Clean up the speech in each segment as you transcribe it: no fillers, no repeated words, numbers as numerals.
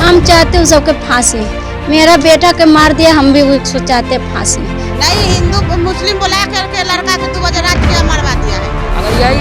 हम चाहते हैं सबके फांसी। मेरा बेटा के मार दिया, हम भी उसको चाहते हैं फांसी। नहीं, हिंदू मुस्लिम बुला करके लड़का को 2 बजे रात को मरवा दिया है।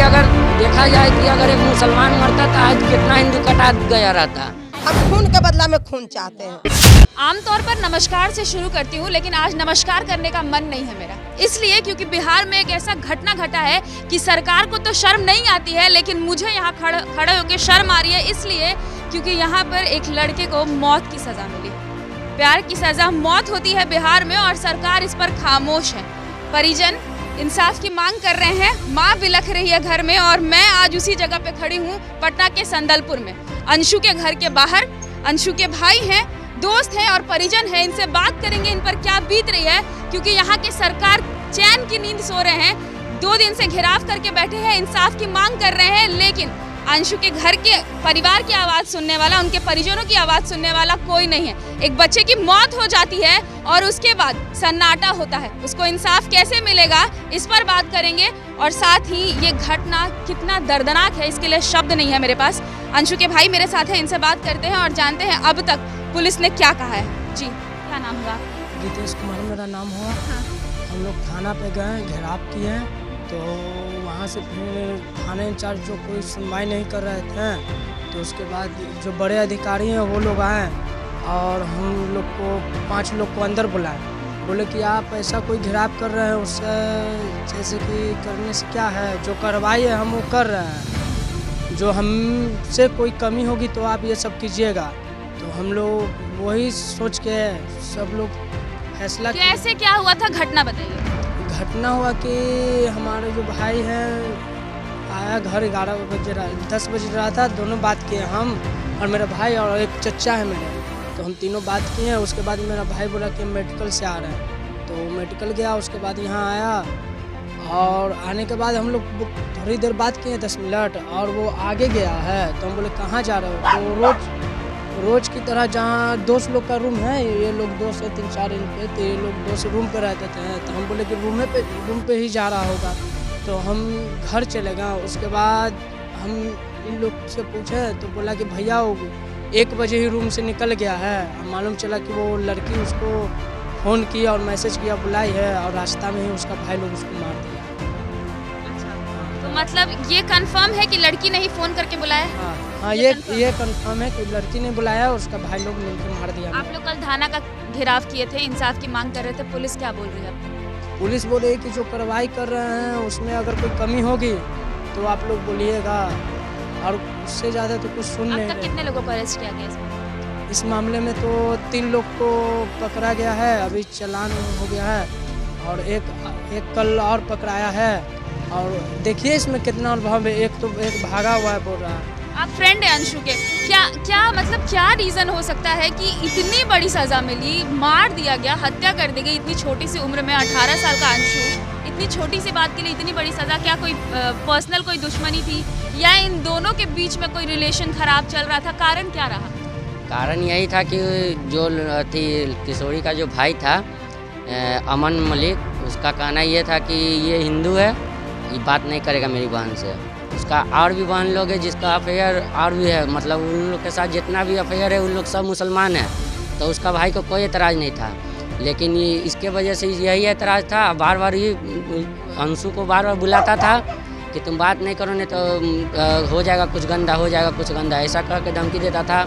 अगर देखा जाए कि अगर एक मुसलमान मरता तो आज कितना हिंदू कटा गया रहता। हम खून के बदला में खून चाहते हैं। आमतौर पर नमस्कार से शुरू करती हूँ, लेकिन आज नमस्कार करने का मन नहीं है मेरा, इसलिए क्योंकि बिहार में एक ऐसा घटना घटा है कि सरकार को तो शर्म नहीं आती है, लेकिन मुझे यहाँ खड़े होकर शर्म आ रही है, इसलिए क्योंकि यहाँ पर एक लड़के को मौत की सजा मिली। प्यार की सजा मौत होती है बिहार में और सरकार इस पर खामोश है। परिजन इंसाफ की मांग कर रहे हैं, माँ बिलख रही है घर में, और मैं आज उसी जगह पे खड़ी हूँ पटना के संदलपुर में, अंशु के घर के बाहर। अंशु के भाई हैं, दोस्त हैं और परिजन हैं, इनसे बात करेंगे इन पर क्या बीत रही है, क्योंकि यहाँ की सरकार चैन की नींद सो रहे हैं। 2 दिन से घेराव करके बैठे हैं, इंसाफ की मांग कर रहे हैं, लेकिन अंशु के घर के परिवार की आवाज़ सुनने वाला, उनके परिजनों की आवाज़ सुनने वाला कोई नहीं है। एक बच्चे की मौत हो जाती है और उसके बाद सन्नाटा होता है, उसको इंसाफ कैसे मिलेगा, इस पर बात करेंगे। और साथ ही ये घटना कितना दर्दनाक है, इसके लिए शब्द नहीं है मेरे पास। अंशु के भाई मेरे साथ हैं, इनसे बात करते हैं और जानते हैं अब तक पुलिस ने क्या कहा है। जी, क्या नाम हुआ? रितेश कुमार मेरा नाम हुआ। हाँ। हम लोग थाना पे गए, घेराव किए, तो वहाँ से फिर थाने इंचार्ज जो कोई सुनवाई नहीं कर रहे थे, तो उसके बाद जो बड़े अधिकारी हैं वो लोग आए और हम लोग को 5 लोग को अंदर बुलाए। बोले कि आप ऐसा कोई घेराव कर रहे हैं, उससे जैसे कि करने से क्या है, जो कार्रवाई है हम वो कर रहे हैं, जो हमसे कोई कमी होगी तो आप ये सब कीजिएगा। तो हम लोग वही सोच के सब लोग फैसला। कैसे क्या हुआ था, घटना बताइए। घटना हुआ कि हमारे जो भाई हैं आया घर 10 बजे रहा था, दोनों बात किए, हम और मेरा भाई और एक चचा है मेरे, तो हम तीनों बात किए। उसके बाद मेरा भाई बोला कि मेडिकल से आ रहे हैं, तो मेडिकल गया। उसके बाद यहाँ आया और आने के बाद हम लोग थोड़ी देर बात किए, 10 मिनट, और वो आगे गया है। तो हम बोले कहाँ जा रहे हो? तो रोज की तरह जहाँ दोस्त लोग का रूम है, ये लोग 2 से 3-4 इन पे, तो ये लोग 2 से रूम पे रहते थे, तो हम बोले कि रूम पे ही जा रहा होगा, तो हम घर चले गए। उसके बाद हम इन लोग से पूछे तो बोला कि भैया वो 1 बजे ही रूम से निकल गया है। मालूम चला कि वो लड़की उसको फ़ोन किया और मैसेज किया, बुलाई है, और रास्ता में ही उसका भाई लोग उसको मार दिया। तो मतलब ये कंफर्म है कि लड़की ने ही फ़ोन करके बुलाया? हाँ, ये कंफर्म है कि लड़की ने बुलाया और उसका भाई लोग मिलकर मार दिया। आप लोग कल थाना का घेराव किए थे, इंसाफ की मांग कर रहे थे, पुलिस क्या बोल रही है? पुलिस बोल रही है कि जो कार्रवाई कर रहे हैं उसमें अगर कोई कमी होगी तो आप लोग बोलिएगा, और उससे ज़्यादा तो कुछ सुन नहीं अब तक रहे। कितने लोगों को अरेस्ट किया गया इसमें? इस मामले में तो 3 लोग को पकड़ा गया है, अभी चालान हो गया है, और एक कल और पकड़ाया है। और देखिए इसमें कितना अनुभव है, एक भागा हुआ है, बोल रहा है। आप फ्रेंड है अंशु के, क्या रीज़न हो सकता है कि इतनी बड़ी सज़ा मिली, मार दिया गया, हत्या कर दी गई इतनी छोटी सी उम्र में? 18 साल का अंशु, इतनी छोटी सी बात के लिए इतनी बड़ी सज़ा। क्या कोई पर्सनल कोई दुश्मनी थी या इन दोनों के बीच में कोई रिलेशन खराब चल रहा था? कारण क्या रहा? कारण यही था कि जो थी किशोरी का जो भाई था अमन मलिक, उसका कहना ये था कि ये हिंदू है, ये बात नहीं करेगा मेरी बहन से। उसका और भी बहन लोग है जिसका अफेयर और भी है, मतलब उन लोग के साथ जितना भी अफेयर है उन लोग सब मुसलमान हैं, तो उसका भाई को कोई एतराज़ नहीं था। लेकिन ये इसके वजह से यही एतराज़ था, बार बार ये अंशु को बार बार बुलाता था कि तुम बात नहीं करो, नहीं तो हो जाएगा कुछ गंदा, हो जाएगा कुछ गंदा, ऐसा कह के धमकी देता था।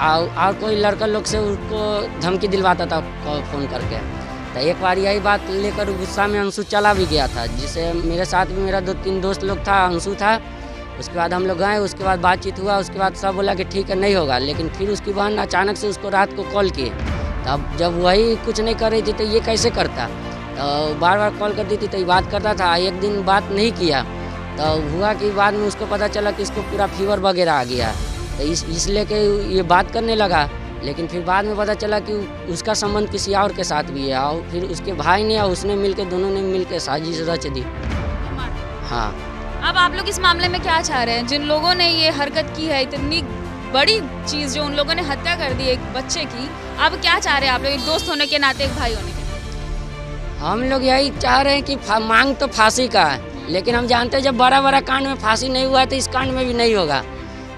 और कोई लड़का लोग से उसको धमकी दिलवाता था फ़ोन करके। तो एक बार यही बात लेकर गुस्सा में अंशु चला भी गया था, जिससे मेरे साथ भी मेरा 2-3 दोस्त लोग था, अंशु था। उसके बाद हम लोग गए, उसके बाद बातचीत हुआ, उसके बाद सब बोला कि ठीक है नहीं होगा। लेकिन फिर उसकी बहन अचानक से उसको रात को कॉल किए, तब जब वही कुछ नहीं कर रही थी तो ये कैसे करता, तो बार बार कॉल करती थी तो ये बात करता था। एक दिन बात नहीं किया तो हुआ कि बाद में उसको पता चला कि इसको पूरा फीवर वगैरह आ गया, तो इसलिए कि ये बात करने लगा। लेकिन फिर बाद में पता चला कि उसका संबंध किसी और के साथ भी है, और फिर उसके भाई ने और उसने मिलकर, दोनों ने मिलकर साजिश रच दी। हाँ। अब आप लोग इस मामले में क्या चाह रहे हैं? जिन लोगों ने ये हरकत की है, इतनी बड़ी चीज़ जो उन लोगों ने हत्या कर दी एक बच्चे की, अब क्या चाह रहे हैं आप लोग, एक दोस्त होने के नाते, एक भाई होने के नाते? हम लोग यही चाह रहे हैं कि मांग तो फांसी का है, लेकिन हम जानते हैं जब बड़ा कांड में फांसी नहीं हुआ तो इस कांड में भी नहीं होगा।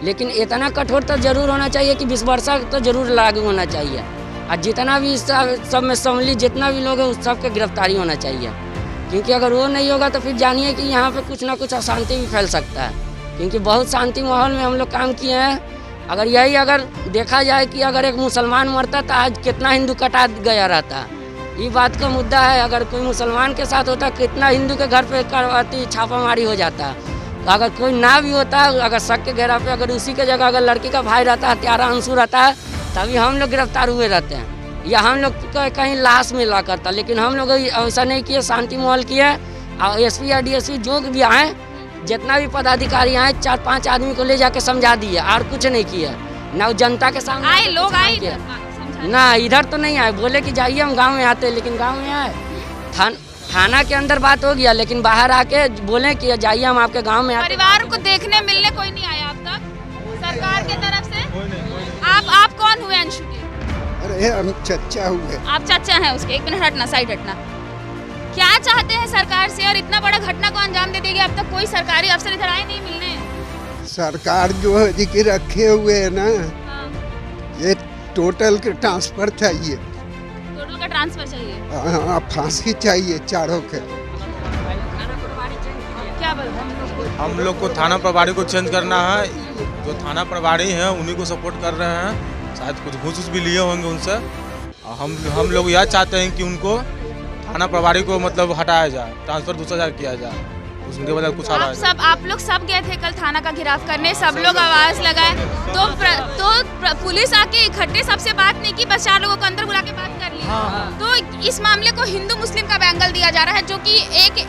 लेकिन इतना कठोर तो जरूर होना चाहिए कि 20 वर्ष तो जरूर लागू होना चाहिए। और जितना भी इस सब में सम्मिलित जितना भी लोग हैं उस सब के गिरफ्तारी होना चाहिए, क्योंकि अगर वो नहीं होगा तो फिर जानिए कि यहाँ पे कुछ ना कुछ अशांति भी फैल सकता है, क्योंकि बहुत शांति माहौल में हम लोग काम किए हैं। अगर देखा जाए कि अगर एक मुसलमान मरता तो आज कितना हिंदू कटा गया रहता, ये बात का मुद्दा है। अगर कोई मुसलमान के साथ होता कितना हिंदू के घर पे करवाती छापामारी हो जाता। तो अगर कोई ना भी होता, अगर शक के घेरा पे अगर उसी के जगह अगर लड़की का भाई रहता, हत्यारा अंशु रहता है, तभी हम लोग गिरफ्तार हुए रहते हैं, या हम लोग कहीं लाश में ला करता। लेकिन हम लोग ऐसा नहीं किए, शांति माहौल किए। और एसपी या डीएसपी जो भी आए, जितना भी पदाधिकारी आए, 4-5 आदमी को ले जाके समझा दिए और कुछ नहीं किया। ना जनता के सामने आए लोग आए ना, इधर तो नहीं आए। बोले कि जाइए हम गांव में आते, लेकिन गांव में आए थाना के अंदर बात हो गया, लेकिन बाहर आके बोले कि जाइए हम आपके गांव में आते। परिवार को देखने मिलने कोई नहीं आया अब तक सरकार की तरफ से? आप कौन हुए अंशु के? अरे हम चचा हुए। आप चाचा हैं उसके? 1 मिनट हटना, साइड हटना। क्या चाहते हैं सरकार से, और इतना बड़ा घटना को अंजाम दे देगी? अब तक कोई सरकारी अफसर इधर आए नहीं मिलने। सरकार जो है कि रखे हुए है ना, ये टोटल के ट्रांसफर चाहिए, टोटल का ट्रांसफर चाहिए। हाँ, फांसी चाहिए चारों के। क्या बोलते हैं? हम लोग को थाना प्रभारी को चेंज करना है। जो थाना प्रभारी हैं उन्हीं को सपोर्ट कर रहे हैं, शायद कुछ घूस भी लिए होंगे उनसे। हम लोग यह चाहते हैं कि उनको थाना प्रभारी को मतलब हटाया जाए, ट्रांसफर दूसरा जगह किया जाए, उसके बदले कुछ आप लोग सब गए थे कल थाना का घेराव करने, सब लोग आवाज लगाए, तो पुलिस आके इकट्ठे सबसे बात नहीं की, बस 4 लोगों को अंदर बुला के बात कर ली। तो इस मामले को हिंदू मुस्लिम का एंगल दिया जा रहा है, जो कि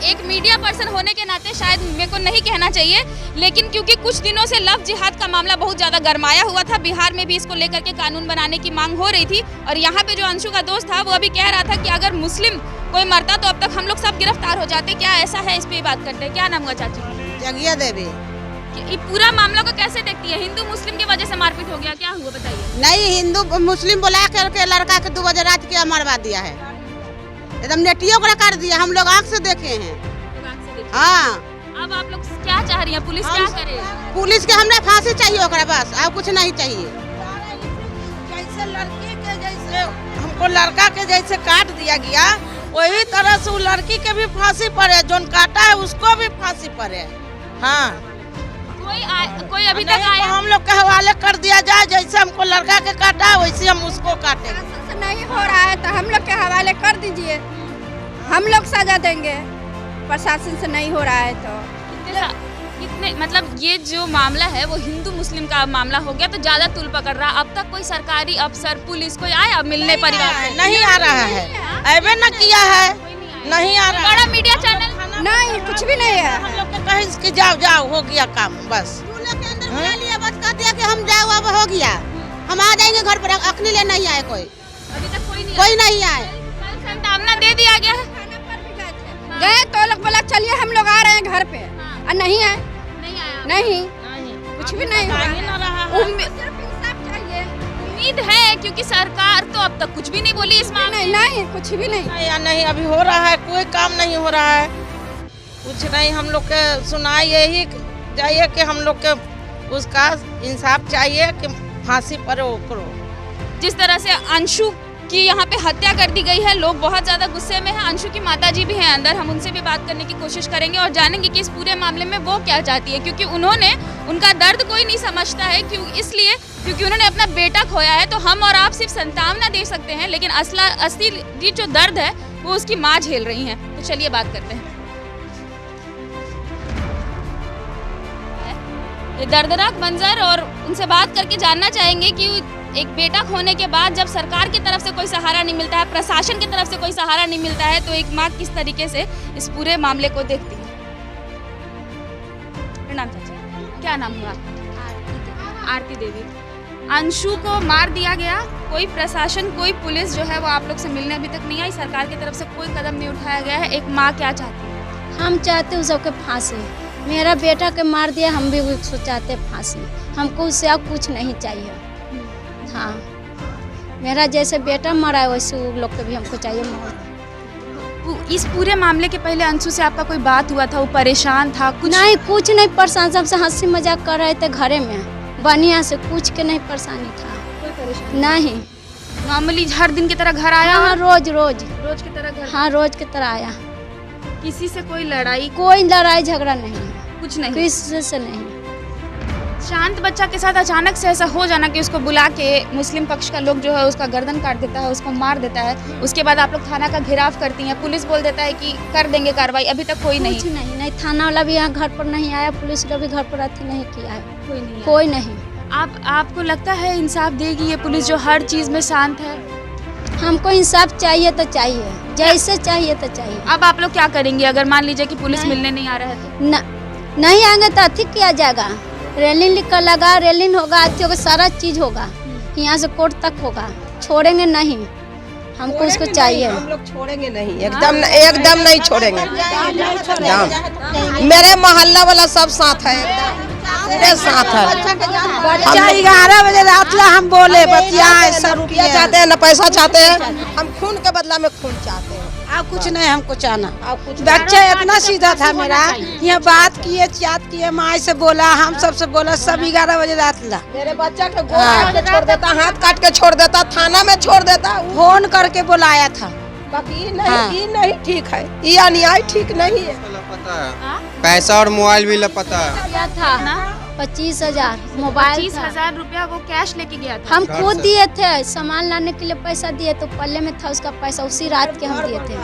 एक मीडिया पर्सन होने के नाते शायद मेरे को नहीं कहना चाहिए, लेकिन क्योंकि कुछ दिनों से लव जिहाद का मामला बहुत ज्यादा गरमाया हुआ था, बिहार में भी इसको लेकर के कानून बनाने की मांग हो रही थी। और यहाँ पे जो अंशु का दोस्त था वो अभी कह रहा था कि अगर मुस्लिम कोई मरता तो अब तक हम लोग सब गिरफ्तार हो जाते। क्या ऐसा है? इस पे बात करते हैं। क्या नाम हुआ चाची? जगिया देवी। ये पूरा मामला को कैसे देखती है? हिंदू मुस्लिम की वजह से मारपीट हो गया, क्या हुआ बताइए? नहीं, हिंदू मुस्लिम बुला करके लड़का के 2 बजे रात के मरवा दिया है, एकदम नेटियों को कर दिया। हम लोग आँख से देखे हैं। हाँ, अब आप लोग क्या चाह रही हैं? पुलिस क्या करे? पुलिस के हमरा फांसी चाहिए ओकरा, बस और कुछ नहीं चाहिए। जैसे लड़की के जैसे हमको लड़का के जैसे काट दिया गया, वही तरह से वो लड़की के भी फांसी पड़े, जोन काटा है उसको भी फांसी पड़े। हाँ, कोई अभी तक आया? हम लोग के हवाले कर दिया जाए, जैसे हमको लड़का के काटा है वैसे हम उसको काटेंगे। नहीं हो रहा है तो हम लोग के हवाले कर दीजिए, हम लोग सजा देंगे। प्रशासन से नहीं हो रहा है तो कितने मतलब ये जो मामला है वो हिंदू मुस्लिम का मामला हो गया तो ज्यादा तुल पकड़ रहा। अब तक कोई सरकारी अफसर पुलिस कोई आया मिलने परिवार को? नहीं आ रहा है, ऐबे न किया है, नहीं आ रहा। बड़ा मीडिया चैनल नहीं, कुछ भी नहीं है। हम लोग के कहीं कि जाओ हो गया काम, बस के अंदर बुला लिया, बस कह दिया कि हम जाओ, अब हो गया, हम आ जाएंगे घर पर। अखनी ले नहीं आए कोई, अभी तक कोई नहीं आए। कल संतावना दे दिया गया है। गए तो लोग बोला चलिए हम लोग आ रहे हैं घर पे, और नहीं आए, नहीं कुछ भी नहीं उम्मीद है क्योंकि सरकार तो अब तक कुछ भी नहीं बोली इस मामले में। नहीं कुछ भी नहीं, नहीं अभी हो रहा है, कोई काम नहीं हो रहा है, कुछ नहीं। हम लोग के सुनाई यही चाहिए कि हम लोग के उसका इंसाफ चाहिए कि फांसी पर करो। जिस तरह से अंशु की यहाँ पे हत्या कर दी गई है, लोग बहुत ज़्यादा गुस्से में हैं। अंशु की माताजी भी हैं अंदर, हम उनसे भी बात करने की कोशिश करेंगे और जानेंगे कि इस पूरे मामले में वो क्या चाहती है, क्योंकि उनका दर्द कोई नहीं समझता है, क्योंकि उन्होंने अपना बेटा खोया है। तो हम और आप सिर्फ संतावना दे सकते हैं, लेकिन असली जो दर्द है वो उसकी माँ झेल रही हैं। तो चलिए बात करते हैं। ये दर्दनाक मंजर, और उनसे बात करके जानना चाहेंगे कि एक बेटा खोने के बाद जब सरकार की तरफ से कोई सहारा नहीं मिलता है, प्रशासन की तरफ से कोई सहारा नहीं मिलता है, तो एक माँ किस तरीके से इस पूरे मामले को देखती है। प्रणाम चाचा, क्या नाम हुआ? आरती देवी। अंशु को मार दिया गया, कोई प्रशासन कोई पुलिस जो है वो आप लोग से मिलने अभी तक नहीं आई, सरकार की तरफ से कोई कदम नहीं उठाया गया है। एक माँ क्या चाहती है? हम चाहते उस सबके फांसी। मेरा बेटा के मार दिया, हम भी उसको चाहते फांसी। हमको उससे अब कुछ नहीं चाहिए। हाँ, मेरा जैसे बेटा मरा है वैसे वो लोग को भी हमको चाहिए मौत। इस पूरे मामले के पहले अंशु से आपका कोई बात हुआ था? वो परेशान था? कुछ नहीं परेशान, सबसे हंसी मजाक कर रहे थे घरे में। बढ़िया से कुछ के नहीं परेशानी था, कोई परेशानी नहीं। नॉर्मली हर दिन की तरह घर आया? हाँ रोज रोज रोज की तरह घर? हाँ रोज की तरह आया। किसी से कोई लड़ाई? कोई लड़ाई झगड़ा नहीं है, कुछ नहीं? किसी से नहीं। शांत बच्चा के साथ अचानक से ऐसा हो जाना कि उसको बुला के मुस्लिम पक्ष का लोग जो है उसका गर्दन काट देता है, उसको मार देता है, उसके बाद आप लोग थाना का घेराव करती हैं, पुलिस बोल देता है कि कर देंगे कार्रवाई, अभी तक कोई नहीं? कुछ नहीं, थाना वाला भी यहाँ घर पर नहीं आया, पुलिस वाला भी घर पर अथी नहीं किया है, कोई नहीं? कोई नहीं। आपको लगता है इंसाफ देगी ये पुलिस जो हर चीज में शांत है? हमको इंसाफ चाहिए तो चाहिए, जैसे चाहिए तो चाहिए। अब आप लोग क्या करेंगे अगर मान लीजिए कि पुलिस मिलने नहीं आ रहा है तो? नहीं आएंगे तो अथी किया जाएगा, रेलिंग लिखकर लगा, रेलिंग होगा, अथी होगा, सारा चीज होगा, यहाँ से कोर्ट तक होगा, छोड़ेंगे नहीं, हमको उसको चाहिए। हम लोग छोड़ेंगे नहीं, एकदम नहीं छोड़ेंगे। मेरे मोहल्ला वाला सब साथ है, मेरे साथ है। बच्चा 11 बजे रात ला हम बोले बतियाए, सब रुपया चाहते हैं न पैसा चाहते हैं, हम खून के बदला में खून चाहते हैं। अब कुछ नहीं हमको चाहना। बच्चा इतना सीधा था मेरा, यहाँ बात किए, चाट किए, माँ से बोला, हम सबसे बोला, सब 11 बजे रात ला। मेरे बच्चा के गोद काट के छोड़ देता, हाथ काट के छोड़ देता, थाना में छोड़ देता, फोन करके बुलाया था। बाकी ये नहीं ठीक है, ये अन्याय ठीक नहीं है। पैसा और मोबाइल भी लपता है। क्या था ना 25,000 मोबाइल, 25,000 रुपया वो कैश लेके गया था? हम खुद दिए थे, सामान लाने के लिए पैसा दिए तो पल्ले में था उसका पैसा, उसी रात के हम दिए थे।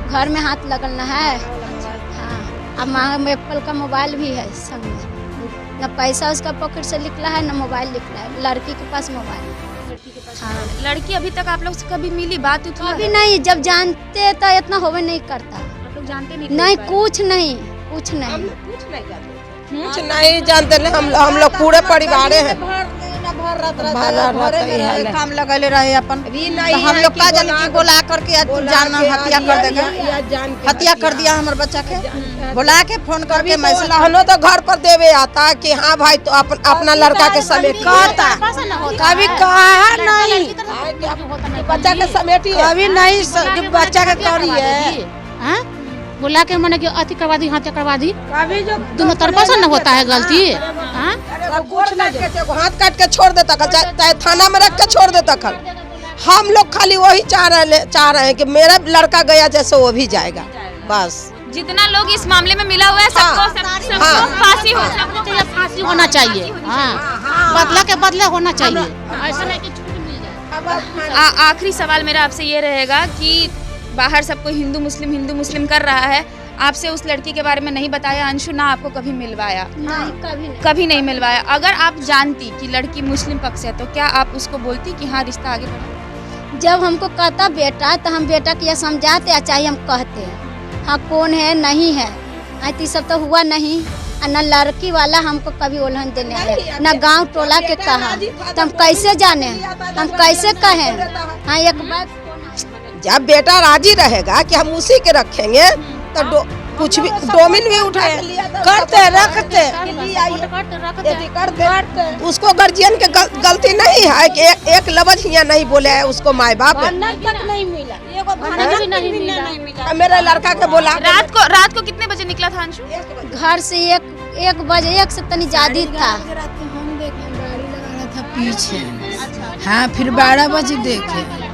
घर में हाथ लगना है। हाँ, अब माँ एप्पल का मोबाइल भी है संग में, न पैसा उसका पॉकेट से निकला है न मोबाइल निकला है, लड़की के पास मोबाइल। हाँ। लड़की अभी तक आप लोग से कभी मिली, बात हुई? अभी नहीं, जब जानते तो इतना होवे नहीं करता। आप लोग जानते नहीं? नहीं, कुछ नहीं, कुछ नहीं, कुछ नहीं जानते। हम लोग पूरे परिवार हैं, काम लगले रहे अपन, हम लोग का जान की बुला करके जान हत्या कर देगा, हत्या कर दिया हमारे बच्चा के, बुला के फोन करके मैसेज। हम तो घर पर देवे आता कि हाँ भाई तो अपना लड़का के समेट कहता, कभी कहा नहीं बच्चा के समेटी, कभी नहीं बच्चा के करिए, बुला के मैंने अति करवा दी, हत्या करवा दी। कभी जो दोनों तरफा से न होता है गलती। हाथ काट के छोड़ देता, चाहे थाना में रख के छोड़ देता। कल हम लोग खाली वही चाह रहे हैं कि मेरा लड़का गया जैसे वो भी जाएगा, बस। जितना लोग इस मामले में मिला हुआ है सबको फांसी हो, सबको फांसी होना चाहिए। हाँ, बदला के बदले होना चाहिए, ऐसा नहीं कि छूट मिल जाए। आखिरी सवाल मेरा आपसे ये रहेगा कि बाहर सबको हिंदू मुस्लिम कर रहा है, आपसे उस लड़की के बारे में नहीं बताया अंशु, ना आपको कभी मिलवाया? नहीं, कभी नहीं मिलवाया। अगर आप जानती कि लड़की मुस्लिम पक्ष है तो क्या आप उसको बोलती कि हाँ रिश्ता आगे बढ़ा? जब हमको कहता बेटा तो हम बेटा के समझाते या चाहे हम कहते हैं हाँ कौन है नहीं है, ऐसी सब तो हुआ नहीं। न लड़की वाला हमको कभी उल्हन देने आया, न गांव टोला के कहा, तो हम कैसे जाने, हम कैसे कहें? हाँ एक बात, जब बेटा राजी रहेगा कि हम उसी के रखेंगे तो कुछ भी डोमिन भी उठा करते रखते उसको गार्जियन के गलती नहीं है कि एक लफ्ज यहाँ नहीं बोले है उसको माँ बाप नहीं मिला, मेरा लड़का के बोला। रात को कितने बजे निकला था अंशु घर से? 1 बजे, 1 से तनी ज्यादा था। हम देखे गाड़ी लगा रहा था पीछे। हाँ, फिर 12 बजे देखे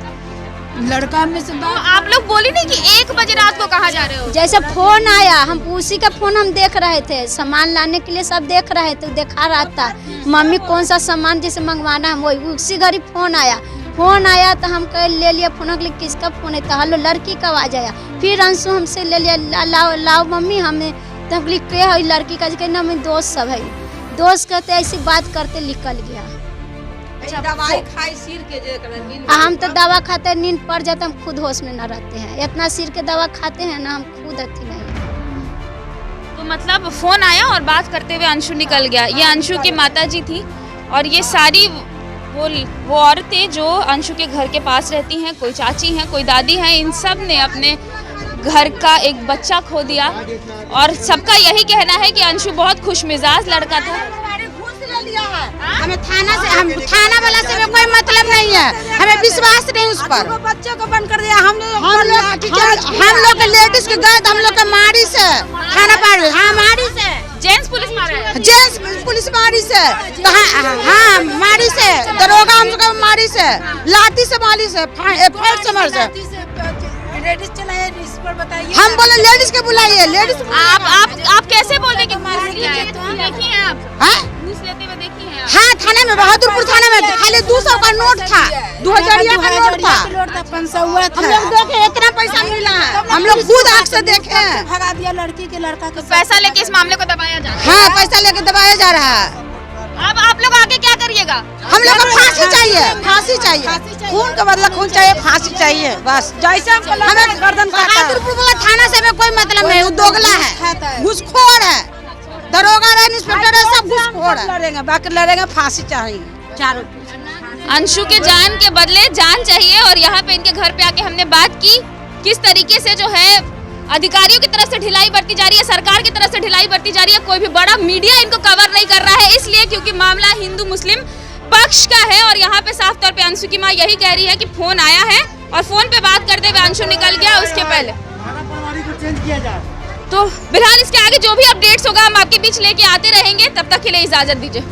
लड़का में से आप लोग बोली नहीं कि 1 बजे रात को कहाँ जा रहे हो? जैसे फोन आया, हम उसी का फोन हम देख रहे थे, सामान लाने के लिए सब देख रहे थे, दिखा रहा था मम्मी कौन सा सामान जैसे मंगवाना है, वही उसी घड़ी फोन आया तो हम कह ले लिया फोन के लिए, किसका फोन है? तो हेलो लड़की का आवाज आया। फिर अंशु हमसे ले लिया, लाओ मम्मी हमें, तो हम लिख के लड़की का कहना हमें दोस्त सब है, दोस्त कहते ऐसी बात करते निकल गया। दवाई खाई सिर के हम तो दवा खाते नींद पड़ जाता, हम खुद होश में न रहते हैं, इतना सिर के दवा खाते हैं ना, हम खुद अच्छी नहीं। तो मतलब फोन आया और बात करते हुए अंशु निकल गया। ये अंशु की माताजी थी और ये सारी वो औरतें जो अंशु के घर के पास रहती हैं, कोई चाची हैं, कोई दादी हैं, इन सब ने अपने घर का एक बच्चा खो दिया और सबका यही कहना है कि अंशु बहुत खुशमिजाज लड़का था। हमें थाना वाला से कोई मतलब नहीं है, हमें विश्वास नहीं उस पर। बच्चे को बंद कर दिया, हम लोग के लेडीज के गए, हम लोग के मारी से थाना पर, हाँ मारी से जेंट्स पुलिस मारा है? जेंट्स पुलिस मारी से कहाँ? हाँ मारी से, दरोगा हमको मारी से, लाठी से मारी से, फाइट समर से। लेडीज चलाए इस पर बताइए। हम बोले लेडीज के बुलाइए, लेडीज। आप कैसे बोल रहे कि घूस लिया है? देखी हैं आप? हाँ घूस लेते हुए देखी हैं आप? हाँ, थाने में, बहादुरपुर थाने में खाली 200 का नोट था, 2000 का नोट था। 500 हुआ था। हम लोग देखे इतना पैसा मिला है, हम लोग खुद आँख से देखे हैं। भगा दिया लड़की के, लड़का के। पैसा लेके इस मामले को दबाया जा रहा है। हाँ, पैसा लेके दबाया जा रहा है। अब आप लोग आगे क्या करिएगा? हम लोग को फांसी चाहिए, फांसी चाहिए, खून का बदला खून चाहिए, फांसी चाहिए बस। जैसे हमें गर्दन बहादुरपुर थाना से में कोई मतलब नहीं, वो दोगला है, घूसखोर है, दरोगा है, इंस्पेक्टर है, सब घूसखोर है। लड़ेंगे, बाकी लड़ेंगे, फांसी चाहिए चारों। अंशु के जान के बदले जान चाहिए। और यहाँ पे इनके घर पे आके हमने बात की किस तरीके से जो है अधिकारियों की तरफ से ढिलाई बरती जा रही है, सरकार की तरफ से ढिलाई बरती जा रही है। कोई भी बड़ा मीडिया इनको कवर नहीं कर रहा है, इसलिए क्योंकि मामला हिंदू मुस्लिम पक्ष का है। और यहाँ पे साफ तौर पे अंशु की माँ यही कह रही है कि फोन आया है और फोन पे बात करते हुए अंशु निकल गया। उसके पहले तो फिलहाल इसके आगे जो भी अपडेट्स होगा हम आपके बीच लेके आते रहेंगे। तब तक के लिए इजाजत दीजिए।